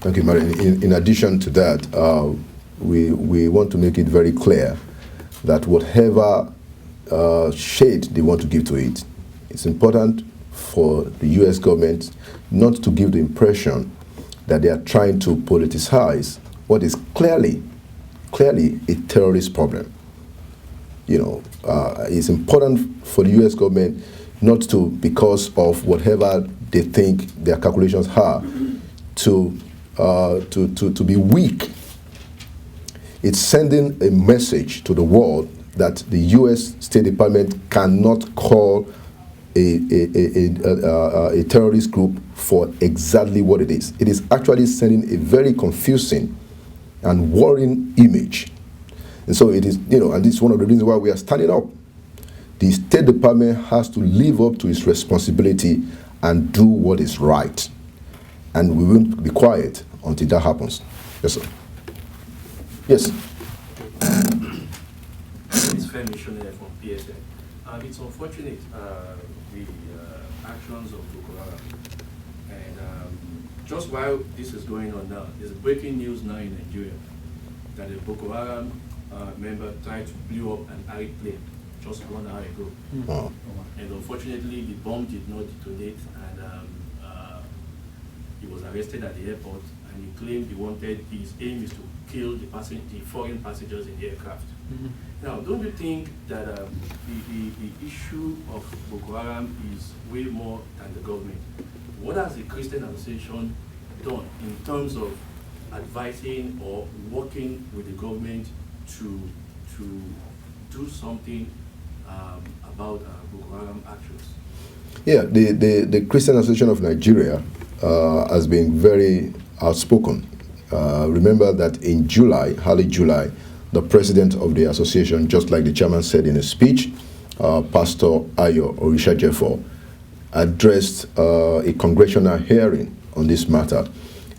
Thank you, Marion. In addition to that, we want to make it very clear that whatever shade they want to give to it, it's important for the U.S. government not to give the impression that they are trying to politicize what is clearly a terrorist problem. You know, it's important for the U.S. government not to, because of whatever they think their calculations are, to be weak. It's sending a message to the world that the U.S. State Department cannot call a terrorist group for exactly what it is. It is actually sending a very confusing and worrying image. And so it is, you know, and this is one of the reasons why we are standing up. The State Department has to live up to its responsibility and do what is right. And we won't be quiet until that happens. Yes, sir. Yes. It's Fair Missionary from PSN. It's unfortunate, the actions of Boko Haram. And just while this is going on now, there's breaking news now in Nigeria that a Boko Haram member tried to blow up an arid plane just 1 hour ago. Oh. And unfortunately, the bomb did not detonate, and he was arrested at the airport, and he claimed his aim is to kill the foreign passengers in the aircraft. Mm-hmm. Now, don't you think that the issue of Boko Haram is way more than the government? What has the Christian Association done in terms of advising or working with the government to do something about Boko Haram actions? Yeah, the Christian Association of Nigeria has been very outspoken. Remember that in July, early July, the president of the association, just like the chairman said in his speech, Pastor Ayo Orisha-Jeffo, addressed a congressional hearing on this matter.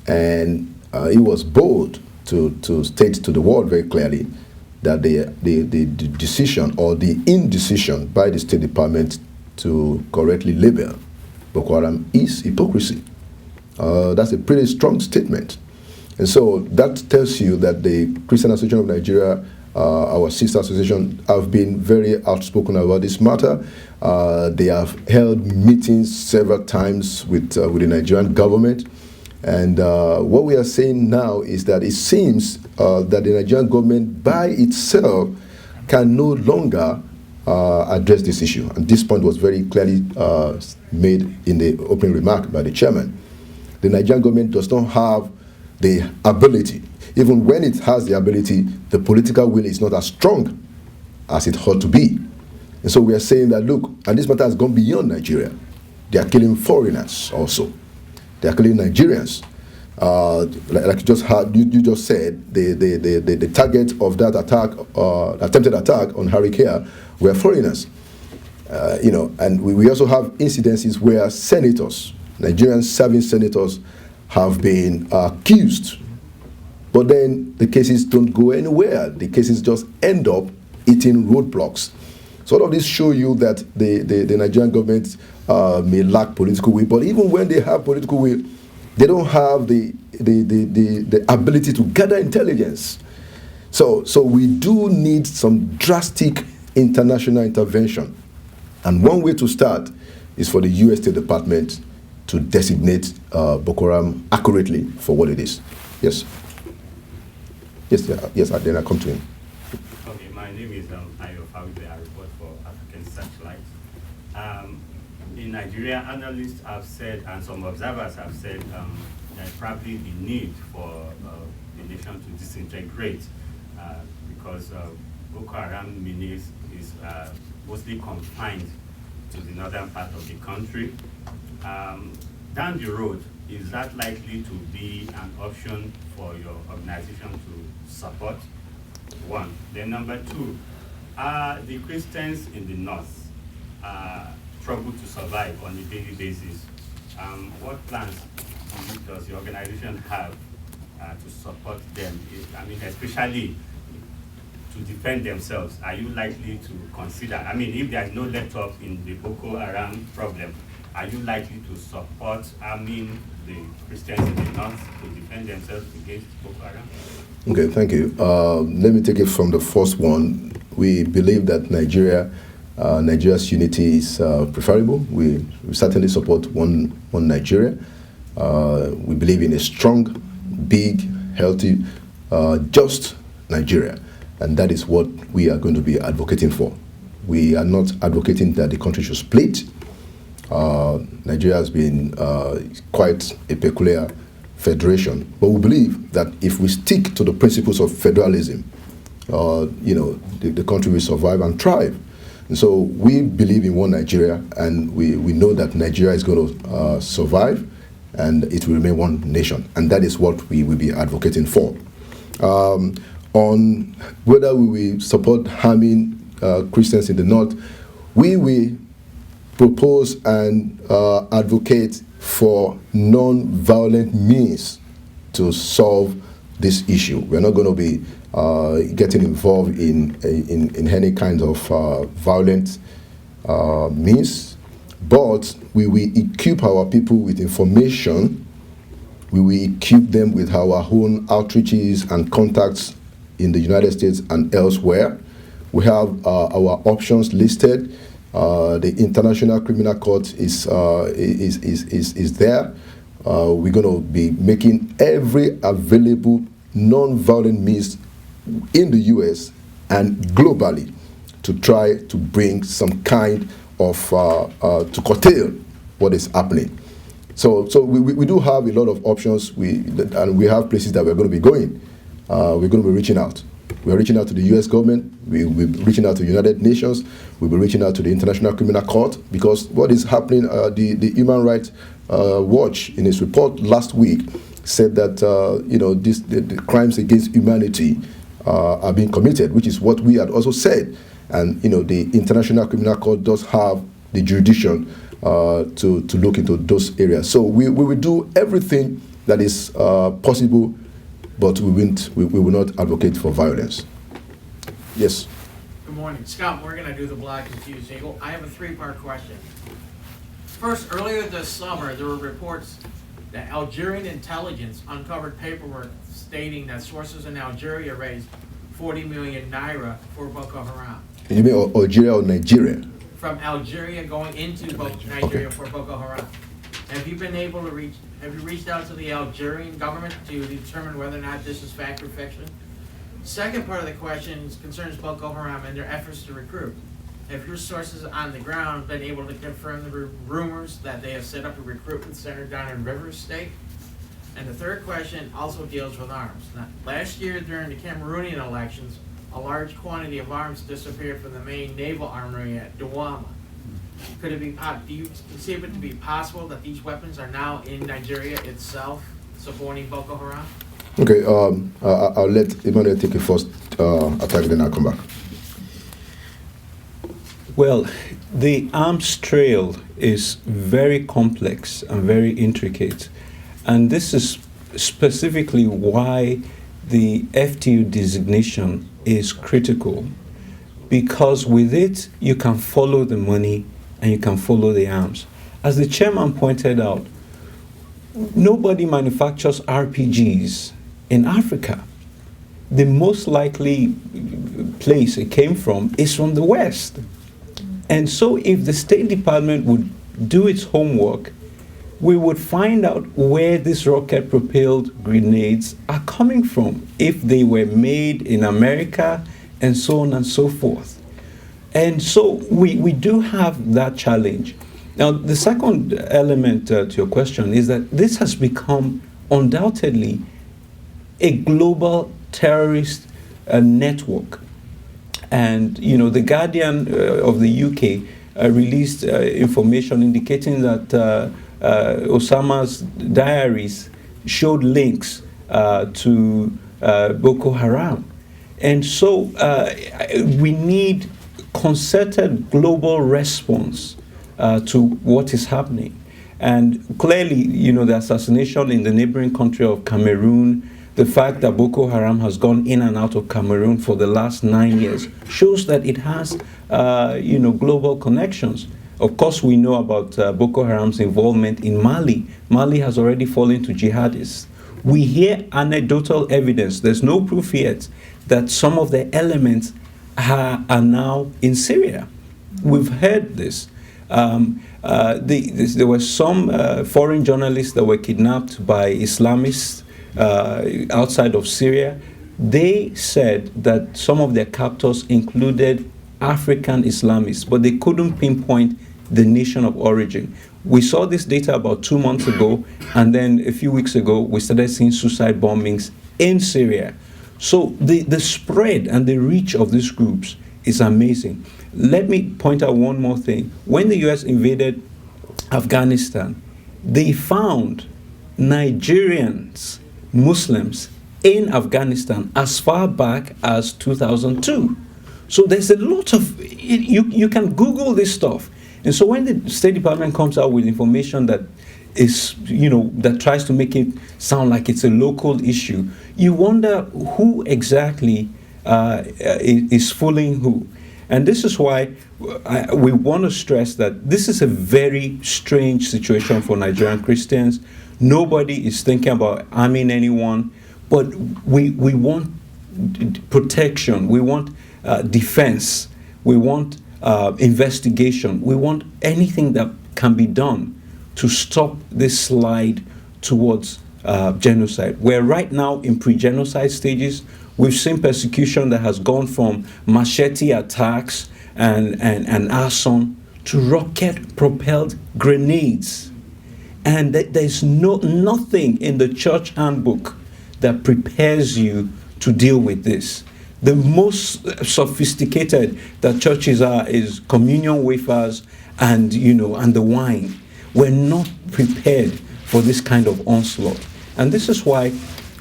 And he was bold to state to the world very clearly that the decision or the indecision by the State Department to correctly label Boko Haram is hypocrisy. That's a pretty strong statement. And so that tells you that the Christian Association of Nigeria, our sister association, have been very outspoken about this matter. They have held meetings several times with the Nigerian government. And what we are saying now is that it seems that the Nigerian government by itself can no longer address this issue. And this point was very clearly made in the opening remark by the chairman. The Nigerian government does not have the ability. Even when it has the ability, the political will is not as strong as it ought to be. And so we are saying that, look, and this matter has gone beyond Nigeria. They are killing foreigners also. They are killing Nigerians. Like you just said, the target of that attack, attempted attack on Harry Care, were foreigners. You know, and we also have incidences where senators, Nigerian serving senators, have been accused, but then the cases don't go anywhere. The cases just end up hitting roadblocks. So all of this show you that the Nigerian government may lack political will, but even when they have political will, they don't have the ability to gather intelligence. So we do need some drastic international intervention. And one way to start is for the U.S. State Department to designate Boko Haram accurately for what it is. Yes. Yes, then I come to him. Okay, my name is Ayo Fawibe. I report for African Searchlight. In Nigeria, analysts have said, and some observers have said, there's probably the need for the nation to disintegrate because Boko Haram menace is mostly confined to the northern part of the country. Down the road, is that likely to be an option for your organization to support? One. Then number two, the Christians in the north struggle to survive on a daily basis. What plans does the organization have to support them? I mean, especially to defend themselves. Are you likely to consider, I mean, if there is no let-up in the Boko Haram problem, are you likely to support arming the Christians in the north to defend themselves against Boko Haram? Okay, thank you. Let me take it from the first one. We believe that Nigeria's unity is preferable. We certainly support one Nigeria. We believe in a strong, big, healthy, just Nigeria, and that is what we are going to be advocating for. We are not advocating that the country should split. Nigeria has been quite a peculiar federation, but we believe that if we stick to the principles of federalism, the country will survive and thrive. And so we believe in one Nigeria, and we know that Nigeria is going to survive, and it will remain one nation, and that is what we will be advocating for. On whether we will support harming Christians in the north, we will propose and advocate for non-violent means to solve this issue. We're not going to be getting involved in any kind of violent means, but we will equip our people with information. We will equip them with our own outreaches and contacts in the United States and elsewhere. We have our options listed. The International Criminal Court is there. We're going to be making every available non-violent means in the U.S. and globally to try to bring some kind of to curtail what is happening. So we do have a lot of options. And we have places that we're going to be going. We're going to be reaching out. We're reaching out to the U.S. government. We'll be reaching out to the United Nations. We'll be reaching out to the International Criminal Court, because what is happening, the Human Rights Watch, in its report last week, said that the crimes against humanity are being committed, which is what we had also said. And the International Criminal Court does have the jurisdiction to look into those areas. So we will do everything that is possible, but we will not advocate for violence. Yes. Good morning. Scott Morgan, I do the Black and Fused Eagle. I have a three-part question. First, earlier this summer, there were reports that Algerian intelligence uncovered paperwork stating that sources in Algeria raised 40 million naira for Boko Haram. You mean Algeria or Nigeria? From Algeria going into Nigeria for Boko Haram. Have you reached out to the Algerian government to determine whether or not this is fact or fiction? Second part of the question concerns Boko Haram and their efforts to recruit. Have your sources on the ground been able to confirm the rumors that they have set up a recruitment center down in Rivers State? And the third question also deals with arms. Now, last year during the Cameroonian elections, a large quantity of arms disappeared from the main naval armory at Douala. Could it be? Do you conceive it to be possible that these weapons are now in Nigeria itself, supporting Boko Haram? Okay, I'll let Emmanuel take a first attack, then I'll come back. Well, the arms trail is very complex and very intricate, and this is specifically why the FTU designation is critical, because with it you can follow the money and you can follow the arms. As the chairman pointed out, nobody manufactures RPGs in Africa. The most likely place it came from is from the West. And so if the State Department would do its homework, we would find out where these rocket-propelled grenades are coming from, if they were made in America, and so on and so forth. And so we do have that challenge. Now, the second element to your question is that this has become undoubtedly a global terrorist network. And, The Guardian of the UK released information indicating that Osama's diaries showed links to Boko Haram. And so we need concerted global response to what is happening. And clearly, the assassination in the neighboring country of Cameroon, the fact that Boko Haram has gone in and out of Cameroon for the last 9 years shows that it has, global connections. Of course, we know about Boko Haram's involvement in Mali. Mali has already fallen to jihadists. We hear anecdotal evidence, there's no proof yet, that some of the elements are now in Syria. We've heard this. There were some foreign journalists that were kidnapped by Islamists outside of Syria. They said that some of their captors included African Islamists, but they couldn't pinpoint the nation of origin. We saw this data about 2 months ago, and then a few weeks ago, we started seeing suicide bombings in Syria. So the spread and the reach of these groups is amazing. Let me point out one more thing. When the US invaded Afghanistan, they found Nigerians, Muslims in Afghanistan as far back as 2002. So there's a lot of, you can Google this stuff. And so when the State Department comes out with information that is, that tries to make it sound like it's a local issue, you wonder who exactly is fooling who. And this is why we want to stress that this is a very strange situation for Nigerian Christians. Nobody is thinking about arming anyone, but we want protection, we want defense, we want investigation, we want anything that can be done to stop this slide towards genocide. We're right now in pre-genocide stages. We've seen persecution that has gone from machete attacks and arson to rocket-propelled grenades. And there's nothing in the church handbook that prepares you to deal with this. The most sophisticated that churches are is communion wafers and the wine. We're not prepared for this kind of onslaught. And this is why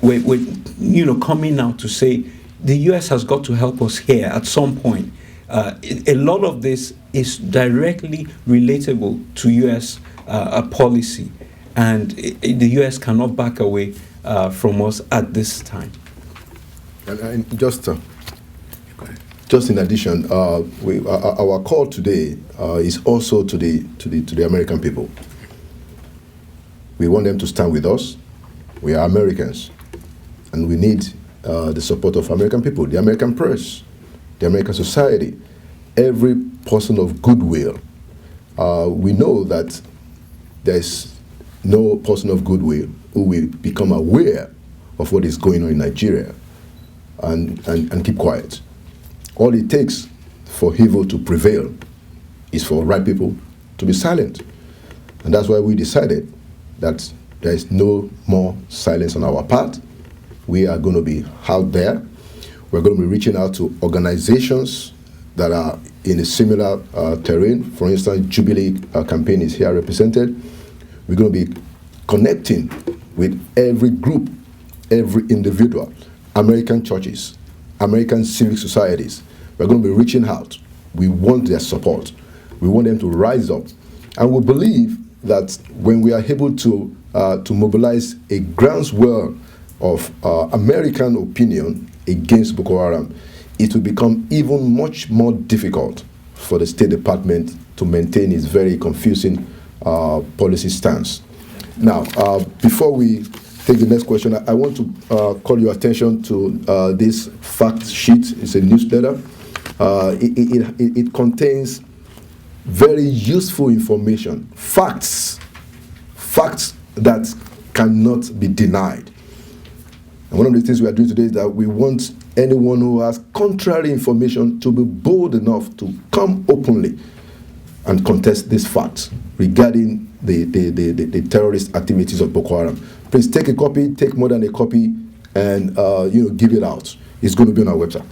we're coming now to say the US has got to help us here at some point. A lot of this is directly relatable to US policy, and the US cannot back away from us at this time. And just in addition, our call today is also to the American people. We want them to stand with us. We are Americans, and we need the support of American people, the American press, the American society, every person of goodwill. We know that there's no person of goodwill who will become aware of what is going on in Nigeria and keep quiet. All it takes for evil to prevail is for right people to be silent. And that's why we decided that there is no more silence on our part. We are going to be out there. We're going to be reaching out to organizations that are in a similar terrain. For instance, Jubilee campaign is here represented. We're going to be connecting with every group, every individual, American churches, American civic societies. We're going to be reaching out. We want their support. We want them to rise up. And we believe that when we are able to mobilize a groundswell of American opinion against Boko Haram, it will become even much more difficult for the State Department to maintain its very confusing policy stance. Now, before we take the next question, I want to call your attention to this fact sheet. It's a newsletter. It contains very useful information, facts that cannot be denied. And one of the things we are doing today is that we want anyone who has contrary information to be bold enough to come openly and contest these facts regarding the terrorist activities of Boko Haram. Please take a copy, take more than a copy, and give it out. It's going to be on our website.